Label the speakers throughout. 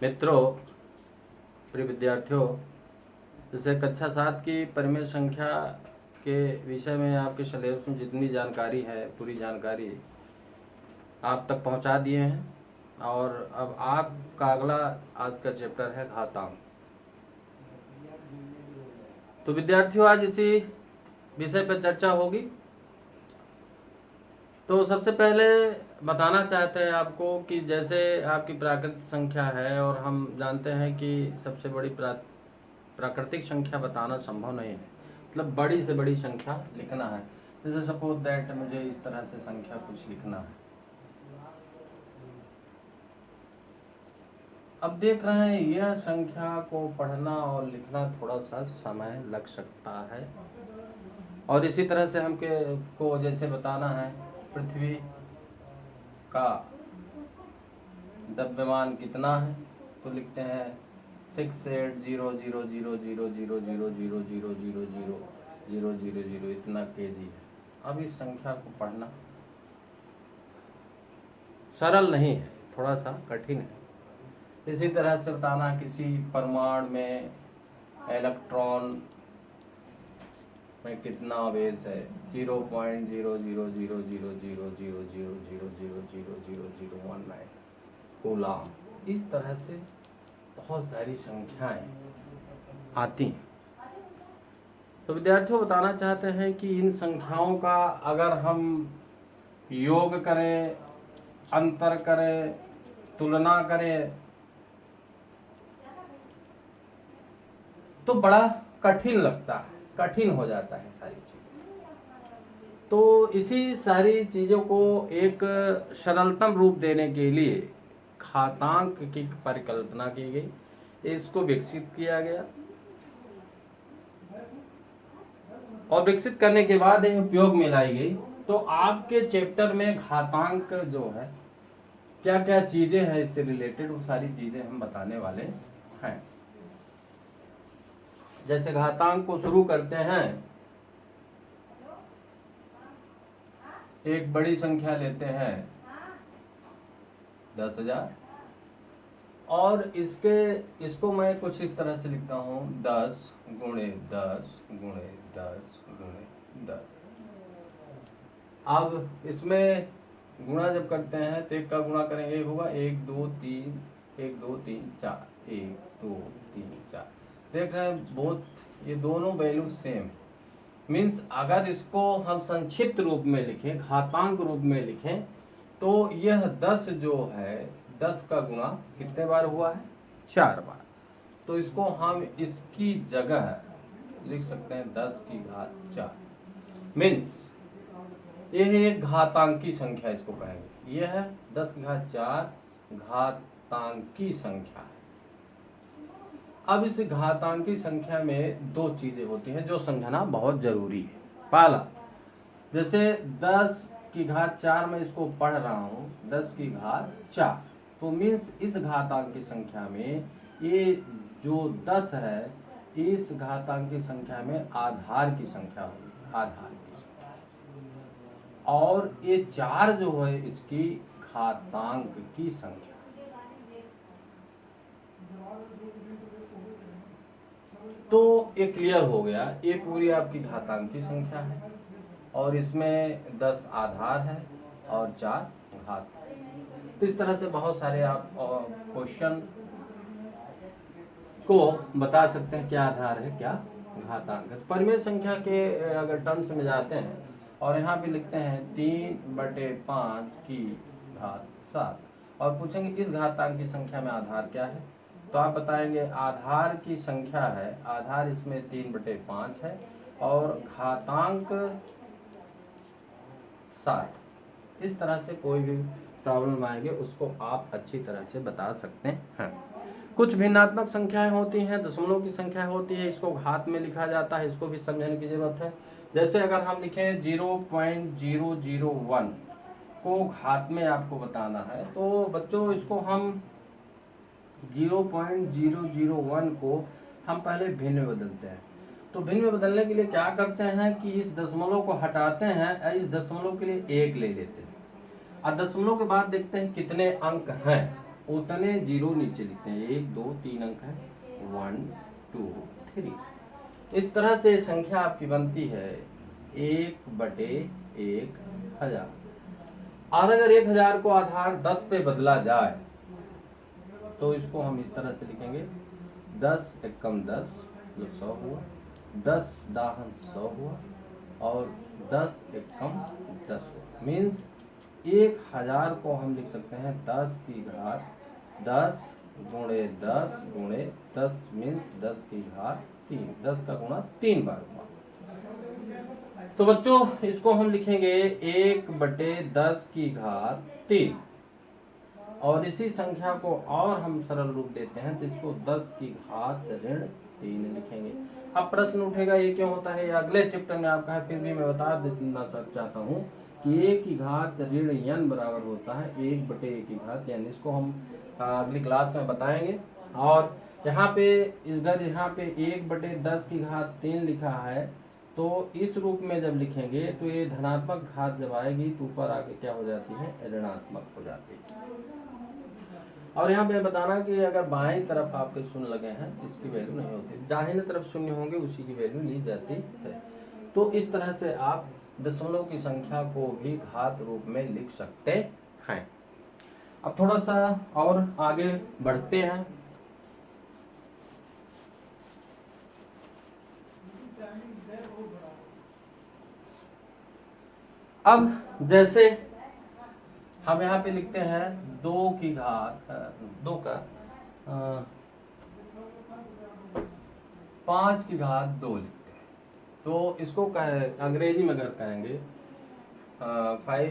Speaker 1: मित्रों, प्रिय विद्यार्थियों, जैसे कक्षा 7 की परिमेय संख्या के विषय में आपके सिलेबस में जितनी जानकारी है पूरी जानकारी आप तक पहुंचा दिए हैं। और अब आपका अगला आज का चैप्टर है घातांक। तो विद्यार्थियों, आज इसी विषय पर चर्चा होगी। तो सबसे पहले बताना चाहते हैं आपको कि जैसे आपकी प्राकृतिक संख्या है और हम जानते हैं कि सबसे बड़ी प्राकृतिक संख्या बताना संभव नहीं है, मतलब बड़ी से बड़ी संख्या लिखना है। जैसे सपोज दैट मुझे इस तरह से संख्या कुछ लिखना है। अब देख रहे हैं यह संख्या को पढ़ना और लिखना थोड़ा सा समय लग सकता है। और इसी तरह से हमको जैसे बताना है पृथ्वी का द्रव्यमान कितना है, तो लिखते हैं 6800000000000000 इतना केजी है। अब इस संख्या को पढ़ना सरल नहीं है, थोड़ा सा कठिन है। इसी तरह से बताना किसी परमाणु में इलेक्ट्रॉन में कितना आवेश है, 0.0000000000000019 कूलम। इस तरह से बहुत सारी संख्याएं आती हैं। तो विद्यार्थियों बताना चाहते हैं कि इन संख्याओं का अगर हम योग करें, अंतर करें, तुलना करें तो बड़ा कठिन लगता है, कठिन हो जाता है सारी चीजें। तो इसी सारी चीजों को एक सरलतम रूप देने के लिए घातांक की परिकल्पना की गई, इसको विकसित किया गया और विकसित करने के बाद उपयोग में लाई गई। तो आपके चैप्टर में घातांक जो है क्या क्या चीजें हैं इससे रिलेटेड, वो सारी चीजें हम बताने वाले हैं। जैसे घातांक को शुरू करते हैं, एक बड़ी संख्या लेते हैं 10,000 और इसको मैं कुछ इस तरह से लिखता हूँ 10 गुणे 10 गुणे 10 गुणे 10। अब इसमें गुणा जब करते हैं तो एक का गुणा करेंगे, एक होगा 1 2 3 1 2 3 4 1 2 3 4। देख रहे हैं बोथ ये दोनों वैल्यू सेम। मीन्स अगर इसको हम संक्षिप्त रूप में लिखें, घातांक रूप में लिखें, तो यह 10 जो है 10 का गुणा कितने बार हुआ है, 4 बार। तो इसको हम इसकी जगह लिख सकते हैं 10 की घात 4। मीन्स यह एक घातांकी संख्या इसको कहेंगे। यह 10 की घात 4 घातांकी संख्या है। अब इस घातांकी संख्या में दो चीजें होती हैं जो समझना बहुत जरूरी है। पहला, जैसे 10 की घात 4 में इसको पढ़ रहा हूं 10 की घात 4, तो मीन्स इस घातांकी संख्या में ये जो 10 है इस घातांकी संख्या में आधार की संख्या होगी, आधार की संख्या। और ये 4 जो है इसकी घातांक की संख्या। तो ये क्लियर हो गया, ये पूरी आपकी घातांक की संख्या है और इसमें 10 आधार है और 4 घात। तो इस तरह से बहुत सारे आप क्वेश्चन को बता सकते हैं क्या आधार है क्या घातांक है। परिमेय संख्या के अगर टर्म्स में जाते हैं और यहाँ पे लिखते हैं 3/5 की घात 7 और पूछेंगे इस घातांक की संख्या में आधार क्या है, तो आप बताएंगे आधार की संख्या है, आधार इसमें 3/5 है और घातांक 7। इस तरह से कोई भी प्रॉब्लम आएंगे उसको आप अच्छी तरह से बता सकते हैं। कुछ भिन्नात्मक संख्याएं होती हैं, दशमलव की संख्या होती है, इसको घात में लिखा जाता है, इसको भी समझने की जरूरत है। जैसे अगर हम लिखें 0.001 को घात में आपको बताना है, तो बच्चों इसको हम 0.001 को हम पहले भिन्न में बदलते हैं। तो भिन्न में बदलने के लिए क्या करते हैं कि इस दशमलव को हटाते हैं, इस दशमलव के लिए 1 ले लेते हैं और दशमलव के बाद देखते हैं कितने अंक हैं, उतने जीरो नीचे लिखते हैं। 1 2 3 अंक है, 1 2 3। इस तरह से संख्या आपकी बनती है 1/1000। और अगर 1000 को आधार 10 पे बदला जाए तो इसको हम इस तरह से लिखेंगे 10 एकम 10 जो 100 हुआ, 10 दाहन 100 हुआ और 10 एकम 10 हुआ। मीन्स 1000 को हम लिख सकते हैं 10 की घात 10 गुणे 10 गुणे 10 मीन्स 10 की घात 3, 10 का गुणा 3 बार हुआ। तो बच्चों इसको हम लिखेंगे 1/10 की घात 3। और इसी संख्या को और हम सरल रूप देते हैं तो इसको 10 की घात ऋण 3 लिखेंगे। अब प्रश्न उठेगा ये क्यों होता है, अगले चैप्टर में आपका है, फिर भी मैं बता देना चाहता हूँ कि 1 की घात ऋण n बराबर होता है 1/1 की घात n। इसको हम अगली क्लास में बताएंगे। और यहाँ पे इधर यहाँ पे 1/10 की घात 3 लिखा है, तो इस रूप में जब लिखेंगे तो ये धनात्मक घात जब आएगी तो ऊपर आके क्या हो जाती है, ऋणात्मक हो जाती है। और यहाँ पे बताना कि अगर बाएं तरफ आपके शून्य लगे हैं तो इसकी वैल्यू नहीं होती, दाहिने तरफ शून्य होंगे उसी की वैल्यू ली जाती है। तो इस तरह से आप दशमलव की संख्या को भी घात रूप में लिख सकते हैं। अब थोड़ा सा और आगे बढ़ते हैं। अब जैसे हम यहाँ पे लिखते हैं 2 की घात 2 का 5 की घात 2 लिखते हैं। तो इसको अंग्रेजी में अगर कहेंगे 5,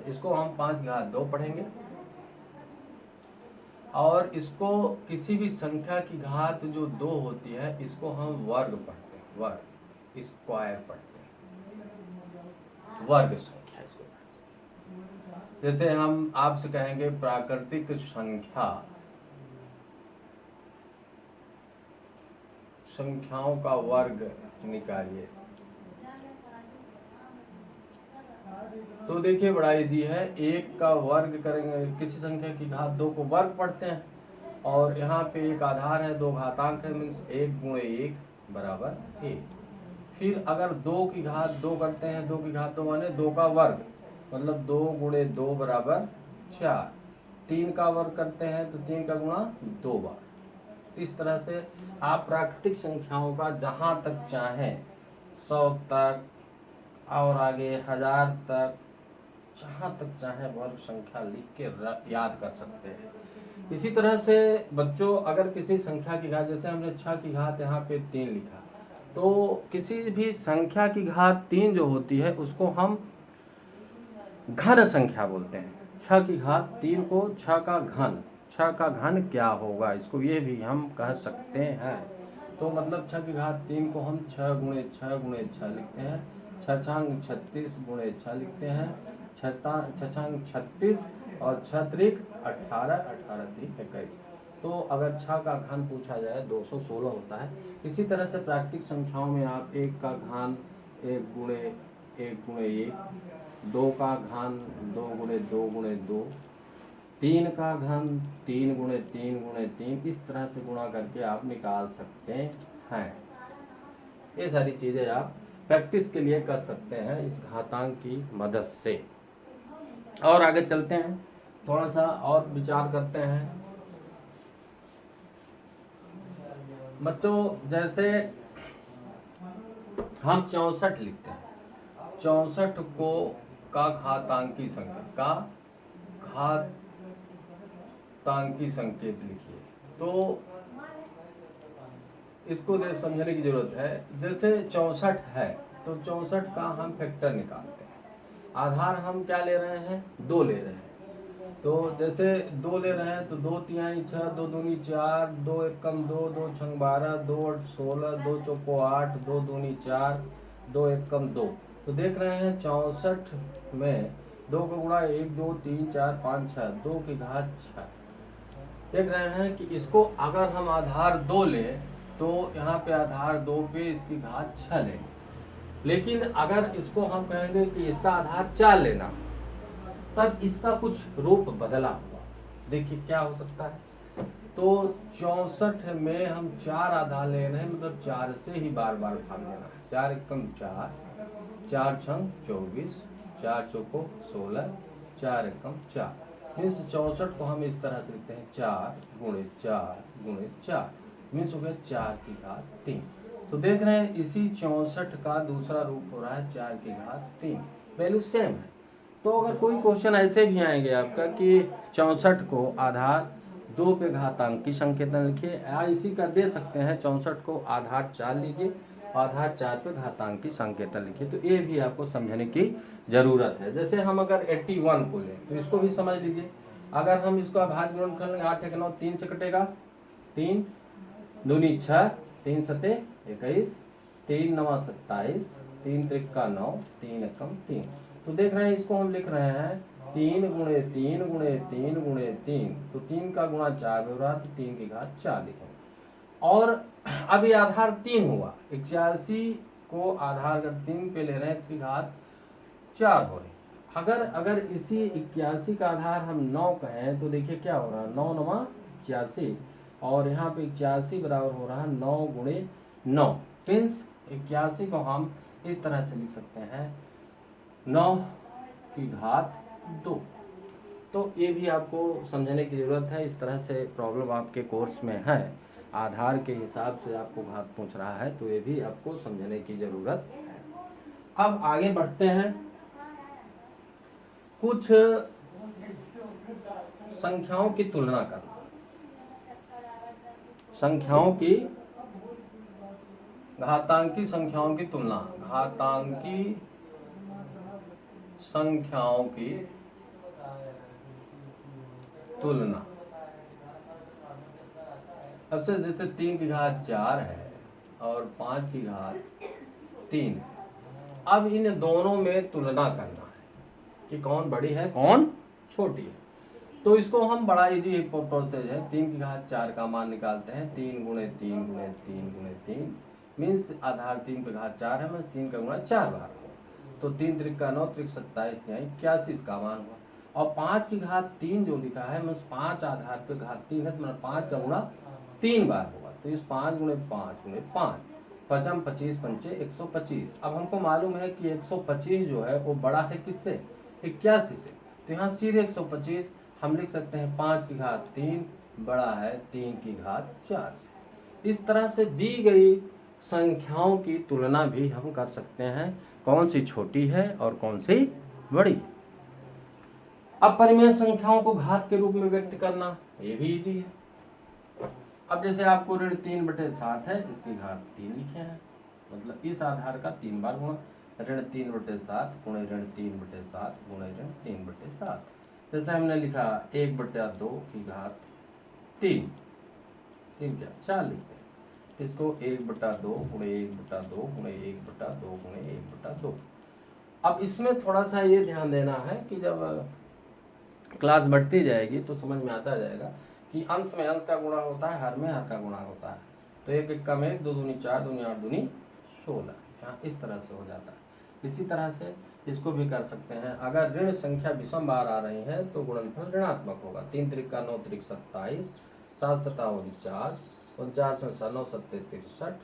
Speaker 1: इसको हम 5 की घात 2 पढ़ेंगे। और इसको किसी भी संख्या की घात जो 2 होती है इसको हम वर्ग पढ़ते हैं, वर्ग स्क्वायर पढ़ते हैं, वर्ग संख्या इसको। जैसे हम आपसे कहेंगे प्राकृतिक संख्या, संख्याओं का वर्ग निकालिए, तो देखिए बड़ा इजी है। 1 का वर्ग करेंगे, किसी संख्या की घात 2 को वर्ग पढ़ते हैं और यहाँ पे एक आधार है, 2 घातांक है, मीन्स 1 गुणे 1 बराबर 1। फिर अगर 2 की घात 2 करते हैं, 2 की घात 2 माने 2 का वर्ग, मतलब 2 गुणे 2 बराबर 4। 3 का वर्ग करते हैं तो 3 का गुणा 2 बार। इस तरह से आप प्राकृतिक संख्याओं का जहां तक चाहें 100 तक और आगे 1000 तक, जहां तक चाहे वर्ग संख्या लिख के याद कर सकते हैं। इसी तरह से बच्चों अगर किसी संख्या की घात, जैसे हमने 6 की घात यहाँ पे 3 लिखा, तो किसी भी संख्या की घात 3 जो होती है उसको हम घन संख्या बोलते हैं। 6 की घात 3 को 6 का घन, 6 का घन क्या होगा इसको ये भी हम कह सकते हैं। तो मतलब 6 की घात 3 को हम 6 गुणे 6 गुणे 6 लिखते हैं, 6 छांग 36 गुणे 6 लिखते हैं, 6 छांग 36 और 6 त्रिक 18, 18 3 21। तो अगर 6 का घन पूछा जाए 216 होता है। इसी तरह से प्राकृतिक संख्याओं में आप 1 का घन 1 गुणे 1 गुणे 1, 2 का घन 2 गुणे 2 गुणे 2, 3 का घन 3 गुणे 3 गुणे 3, इस तरह से गुणा करके आप निकाल सकते हैं। ये सारी चीजें आप प्रैक्टिस के लिए कर सकते हैं इस घातांक की मदद से। और आगे चलते हैं, थोड़ा सा और विचार करते हैं। बच्चों जैसे हम 64 लिखते हैं, 64 को का घातांकी संख्या का घातांकी संकेत लिखिए। तो इसको समझने की जरूरत है। जैसे 64 है तो 64 का हम फैक्टर निकालते हैं। आधार हम क्या ले रहे हैं, 2 ले रहे हैं। तो जैसे 2 ले रहे हैं तो 2 तिहाई 6, 2 दूनी 4, 2 एकम 2, 2 छंग 12, 2 8 16, 2 चौको 8, 2 दूनी 4, 2 एकम 2। तो देख रहे हैं 64 में 2 का गुणा 1 2 3 4 5 6, 2 की घात 6। देख रहे हैं कि इसको अगर हम आधार 2 लें तो यहाँ पे आधार 2 पे इसकी घात 6 लेंगे। लेकिन अगर इसको हम कहेंगे कि इसका आधार 4 लेना, तब इसका कुछ रूप बदला हुआ। देखिए क्या हो सकता है। तो 64 में हम 4 आधार ले रहे हैं, मतलब 4 से ही बार बार भाग देना है। 4 एकम 4, 4 छंग 24, 4 चौको 16, 4 एकम 4। मीन्स 64 को हम इस तरह से लिखते हैं 4 गुणे 4 गुणे 4, मीन्स हो गया 4 की घात 3। तो देख रहे हैं इसी 64 का दूसरा रूप हो रहा है 4 की घात 3, वैल्यू सेम है। तो अगर कोई क्वेश्चन ऐसे भी आएंगे आपका कि 64 को आधार 2 पे घातांक की संकेतन लिखिए, या इसी का दे सकते हैं 64 को आधार 4 लीजिए, आधार 4 पे घातांक की संकेतन लिखिए, तो ये भी आपको समझने की जरूरत है। जैसे हम अगर 81 को लें तो इसको भी समझ लीजिए। अगर हम इसको आधार गुणन कर लेंगे 8 1 9 3 से कटेगा, 3 दूनी 6, 3 सते 21, 3 नवा 27, 3 त्रिका 9, 3 एकम 3। तो देख रहे हैं इसको हम लिख रहे हैं 3 गुणे 3 गुणे 3 गुणे 3, तो 3 का गुणा 4 हो रहा, तो 3 की घात 4 लिखेंगे। और अभी आधार 3 हुआ, 81 को आधार अगर 3 पे ले रहे हैं, इसकी घात 4 हो रही। अगर इसी 81 का आधार हम 9 कहें तो देखिए क्या हो रहा है, 9 9 81, और यहाँ पे 81 बराबर हो रहा है 9 गुणे 9, मीन्स 81 को हम इस तरह से लिख सकते हैं 9 की घात 2। तो ये भी आपको समझने की ज़रूरत है। इस तरह से प्रॉब्लम आपके कोर्स में है, आधार के हिसाब से आपको घात पूछ रहा है, तो ये भी आपको समझने की ज़रूरत है। अब आगे बढ़ते हैं, कुछ संख्याओं की तुलना करना। संख्याओं की, घातांकी संख्याओं की तुलना, घातांकी संख्याओं की तुलना। अब से जैसे 3 की घात 4 है और 5 की घात 3, अब इन दोनों में तुलना करना है कि कौन बड़ी है कौन छोटी है। तो इसको हम बड़ा इजी प्रोसेस है, 3 की घात 4 का मान निकालते हैं, 3 गुणे 3 गुणे 3 गुणे 3, मीन्स आधार 3 पे घात 4 है, मतलब 3 का गुणा 4 बार हो, तो 3 त्रिका 9, त्रिक 27, 81 इसका मान हुआ। और 5 की घात 3 जो लिखा है, मतलब 5 आधार पे घात 3 है, मतलब 5 का गुणा 3 बार होगा, तो इस 5 गुणे 5 गुणे 5, 5 25 पंचे 125। अब हमको मालूम है कि 125 जो है वो बड़ा है किससे, 81 से, तो यहाँ सीधे 125 हम लिख सकते हैं 5 की घात 3 बड़ा है 3 की घात 4 से। इस तरह से दी गई संख्याओं की तुलना भी हम कर सकते हैं, कौन सी छोटी है और कौन सी बड़ी। अपरिमेय संख्याओं को घात के रूप में व्यक्त करना, ये भी इजी है। अब जैसे आपको ऋण 3/7 है, इसकी घात 3 लिखे हैं, मतलब इस आधार का 3 बार गुणा, ऋण 3/7 गुणे ऋण 3/7 गुणे ऋण 3/7। जैसे हमने लिखा 1/2 की घात 3, 3 क्या 4 लिखते हैं, इसको 1/2 गुणे 1/2 गुणे 1/2 गुणे 1/2। अब इसमें थोड़ा सा ये ध्यान देना है कि जब क्लास बढ़ती जाएगी तो समझ में आता जाएगा कि अंश में अंश का गुणा होता है, हर में हर का गुणा होता है। तो 1 1 में 1, 2 दूनी 4, दूनी 8 दूनी 16, यहाँ इस तरह से हो जाता है। इसी तरह से इसको भी कर सकते हैं, अगर ऋण संख्या विषम बार आ रही है तो गुणनफल ऋणात्मक होगा। 3 त्रिका 9 त्रिक 27, 7 सता 49, 49 में 9 सत्ते 63,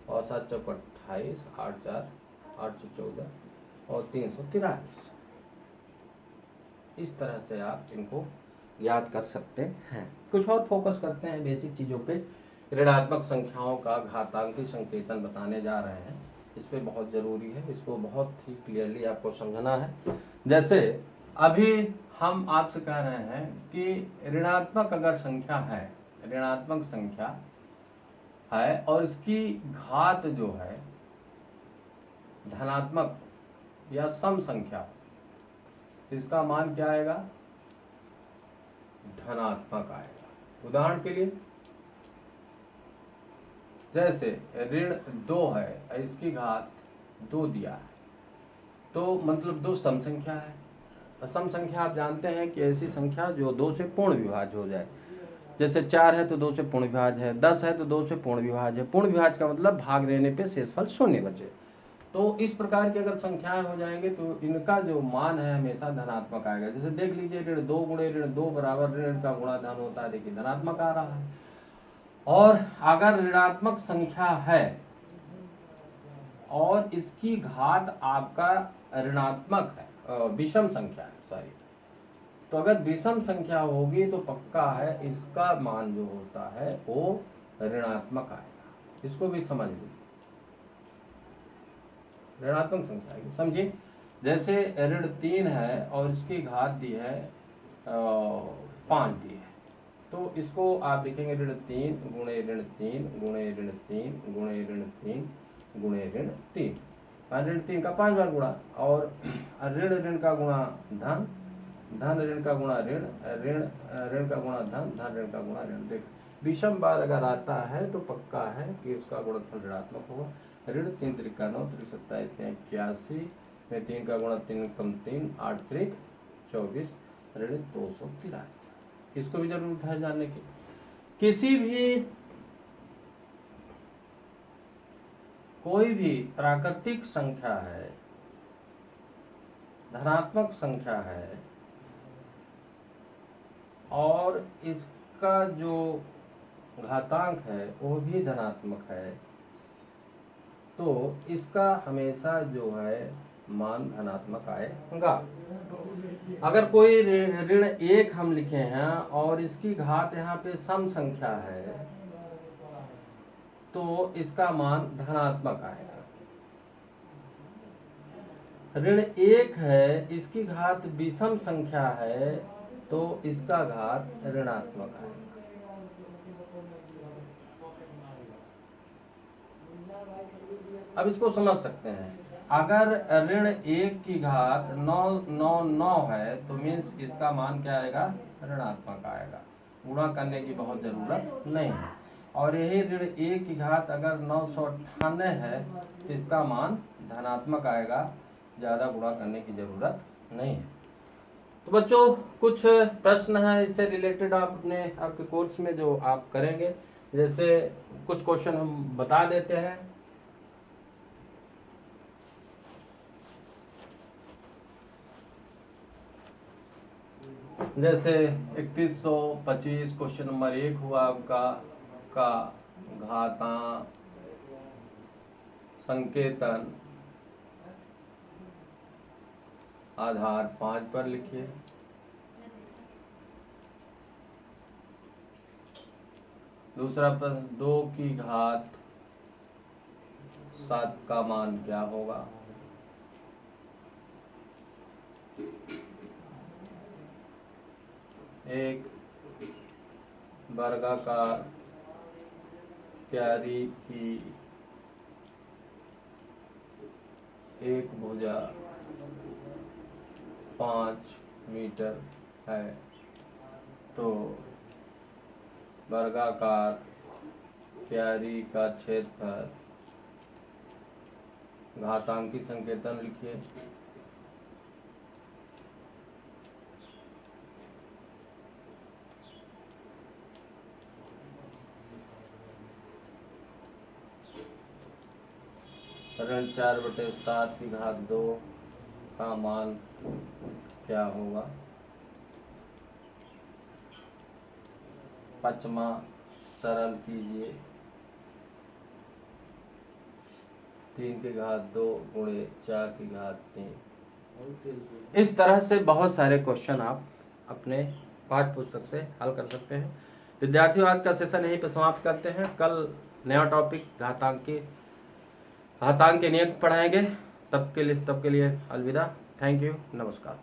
Speaker 1: और 7 चौक 28, 8 4 814 और 343। इस तरह से आप इनको याद कर सकते हैं। कुछ और फोकस करते हैं बेसिक चीज़ों पे। ऋणात्मक संख्याओं का घातांकी संकेतन बताने जा रहे हैं, इस पे बहुत ज़रूरी है, इसको बहुत ही क्लियरली आपको समझना है। जैसे अभी हम आपसे कह रहे हैं कि ऋणात्मक अगर संख्या है, ऋणात्मक संख्या है और इसकी घात जो है धनात्मक या सम संख्या, तो इसका मान क्या आएगा, धनात्मक आएगा। उदाहरण के लिए जैसे ऋण 2 है, इसकी घात 2 दिया है, तो मतलब 2 सम संख्या है। सम संख्या आप जानते हैं कि ऐसी संख्या जो 2 से पूर्ण विभाज्य हो जाए। जैसे 4 है तो 2 से पूर्ण विभाज्य है, 10 है तो 2 से पूर्ण विभाज्य है। पूर्ण विभाज्य का मतलब भाग देने पे शेषफल शून्य बचे। तो इस प्रकार की अगर संख्याएं हो जाएंगे तो इनका जो मान है हमेशा धनात्मक आएगा। जैसे देख लीजिए ऋण 2 गुणे ऋण 2 बराबर ऋण का गुणा धन होता है, देखिए धनात्मक आ रहा है। और अगर ऋणात्मक संख्या है और इसकी घात आपका ऋणात्मक है, विषम संख्या है, सॉरी, तो अगर विषम संख्या होगी तो पक्का है इसका मान जो होता है वो ऋणात्मक आएगा। इसको भी समझ लीजिए, ऋणात्मक संख्या आएगी। समझिए जैसे ऋण 3 है और इसकी घात दी है 5 दी है, तो इसको आप लिखेंगे ऋण 3 गुणे ऋण 3 गुणे ऋण 3 गुणे ऋण 3 गुणे ऋण 3, ऋण 3 का 5 बार गुणा, और ऋण ऋण का गुणा धन, धन ऋण का गुणा ऋण, ऋण ऋण का गुणा धन, धन ऋण का गुणा ऋण। देख विषम बार अगर आता है तो पक्का है कि उसका गुणनफल ऋणात्मक होगा। ऋण 3 त्रिका 9 त्रिक 27 81 में 3 का गुणा 3 कम 3 8 त्रिक 24 ऋण 283। इसको भी जरूरत है जानने की। किसी भी कोई भी प्राकृतिक संख्या है, धनात्मक संख्या है और इसका जो घातांक है वो भी धनात्मक है, तो इसका हमेशा जो है मान धनात्मक आएगा। अगर कोई ऋण 1 हम लिखे हैं और इसकी घात यहाँ पे सम संख्या है तो इसका मान धनात्मक आएगा। ऋण 1 है, इसकी घात विषम संख्या है तो इसका घात ऋणात्मक आएगा। अब इसको समझ सकते हैं। अगर ऋण 1 की घात 9 है तो मीन्स इसका मान क्या आएगा, ऋणात्मक आएगा। गुणा करने की बहुत जरूरत नहीं है। और यही ऋण 1 की घात अगर 998 है तो इसका मान धनात्मक आएगा, ज़्यादा गुणा करने की जरूरत नहीं है। तो बच्चों कुछ प्रश्न है इससे रिलेटेड आप अपने आपके कोर्स में जो आप करेंगे, जैसे कुछ क्वेश्चन हम बता देते हैं। जैसे 3125 क्वेश्चन नंबर 1 हुआ आपका का घातांक संकेतन आधार 5 पर लिखिए। दूसरा प्रश्न 2 की घात 7 का मान क्या होगा। एक वर्गाकार क्यारी की एक भुजा 5 मीटर है तो वर्गाकार क्यारी का क्षेत्रफल, घातांकी संकेतन लिखिए। ऋण 4/7 की घात 2 का मान क्या होगा। पांचवा सरल कीजिए। 3 की घात 2 गुणे 4 की घात 3। इस तरह से बहुत सारे क्वेश्चन आप अपने पाठ्य पुस्तक से हल कर सकते हैं। विद्यार्थियों आज का सेशन यहीं पर समाप्त करते हैं। कल नया टॉपिक घातांक के नियम पढ़ाएंगे। तब के लिए अलविदा। थैंक यू, नमस्कार।